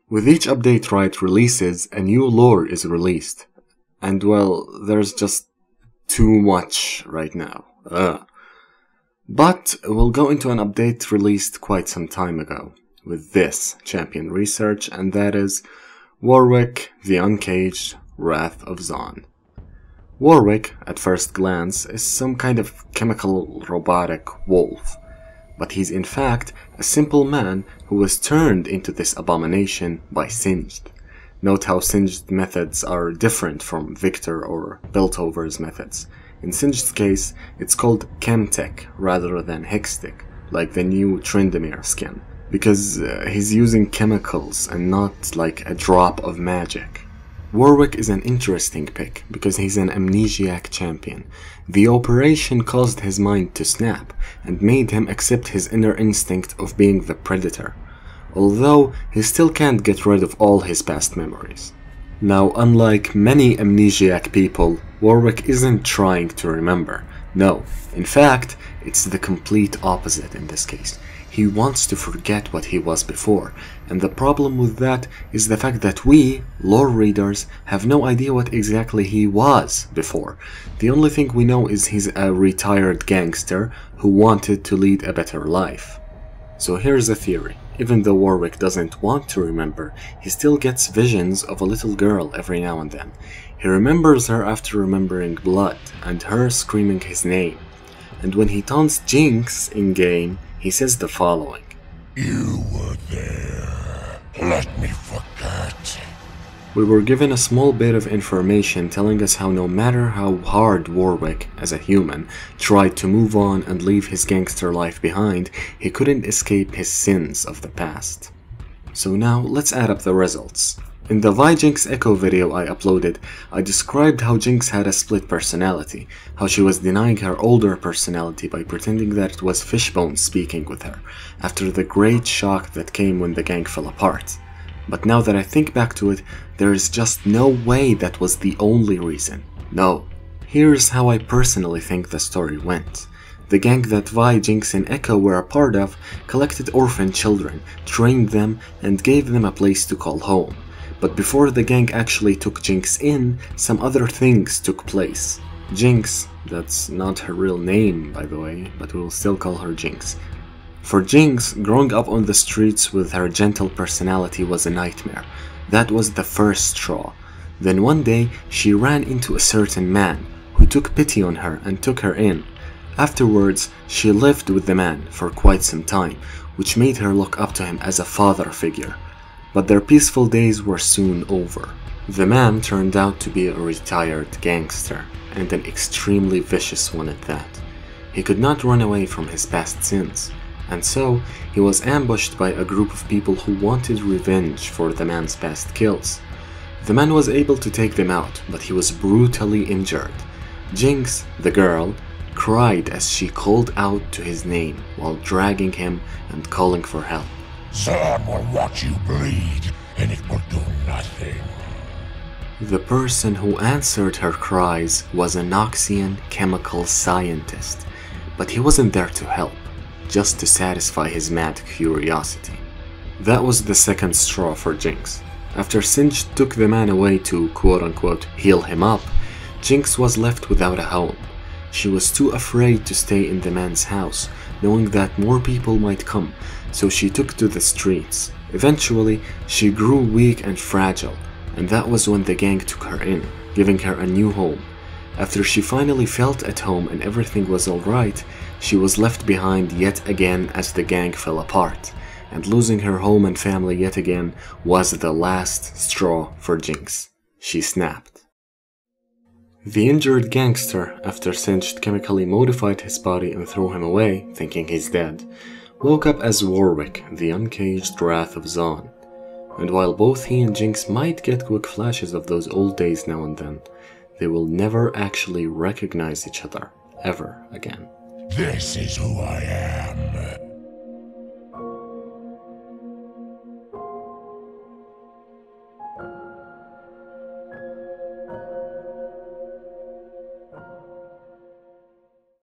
With each update Riot releases, a new lore is released. And well, there's just too much right now. But we'll go into an update released quite some time ago with this champion research, and that is Warwick, the Uncaged, Wrath of Zon. Warwick, at first glance, is some kind of chemical robotic wolf, but he's in fact a simple man who was turned into this abomination by Singed. Note how Singed methods are different from Victor or Piltover's methods. In Singed's case, it's called Chemtech rather than Hextech, like the new Tryndamere skin, because he's using chemicals and not like a drop of magic. Warwick is an interesting pick because he's an amnesiac champion. The operation caused his mind to snap and made him accept his inner instinct of being the predator, although he still can't get rid of all his past memories. Now, unlike many amnesiac people, Warwick isn't trying to remember. No, in fact, it's the complete opposite in this case. He wants to forget what he was before, and the problem with that is the fact that we, lore readers, have no idea what exactly he was before. The only thing we know is he's a retired gangster who wanted to lead a better life. So here's a theory. Even though Warwick doesn't want to remember, he still gets visions of a little girl every now and then. He remembers her after remembering blood, and her screaming his name. And when he taunts Jinx in-game, he says the following: "You were there. Let me forget." We were given a small bit of information telling us how no matter how hard Warwick, as a human, tried to move on and leave his gangster life behind, he couldn't escape his sins of the past. So now let's add up the results. In the Vi Jinx Echo video I uploaded, I described how Jinx had a split personality, how she was denying her older personality by pretending that it was Fishbone speaking with her, after the great shock that came when the gang fell apart. But now that I think back to it, there is just no way that was the only reason. No. Here's how I personally think the story went. The gang that Vi, Jinx, and Echo were a part of collected orphan children, trained them, and gave them a place to call home. But before the gang actually took Jinx in, some other things took place. Jinx, that's not her real name by the way, but we'll still call her Jinx. For Jinx, growing up on the streets with her gentle personality was a nightmare. That was the first straw. Then one day, she ran into a certain man, who took pity on her and took her in. Afterwards, she lived with the man for quite some time, which made her look up to him as a father figure. But their peaceful days were soon over. The man turned out to be a retired gangster, and an extremely vicious one at that. He could not run away from his past sins, and so he was ambushed by a group of people who wanted revenge for the man's past kills. The man was able to take them out, but he was brutally injured. Jinx, the girl, cried as she called out to his name while dragging him and calling for help. "Someone will watch you bleed, and it will do nothing." The person who answered her cries was a Noxian chemical scientist, but he wasn't there to help, just to satisfy his mad curiosity. That was the second straw for Jinx. After Singed took the man away to quote-unquote heal him up, Jinx was left without a home. She was too afraid to stay in the man's house, knowing that more people might come, so she took to the streets. Eventually, she grew weak and fragile, and that was when the gang took her in, giving her a new home. After she finally felt at home and everything was alright, she was left behind yet again as the gang fell apart, and losing her home and family yet again was the last straw for Jinx. She snapped. The injured gangster, after Singed chemically modified his body and threw him away, thinking he's dead, woke up as Warwick, the Uncaged Wrath of Zon. And while both he and Jinx might get quick flashes of those old days now and then, they will never actually recognize each other, ever again. This is who I am.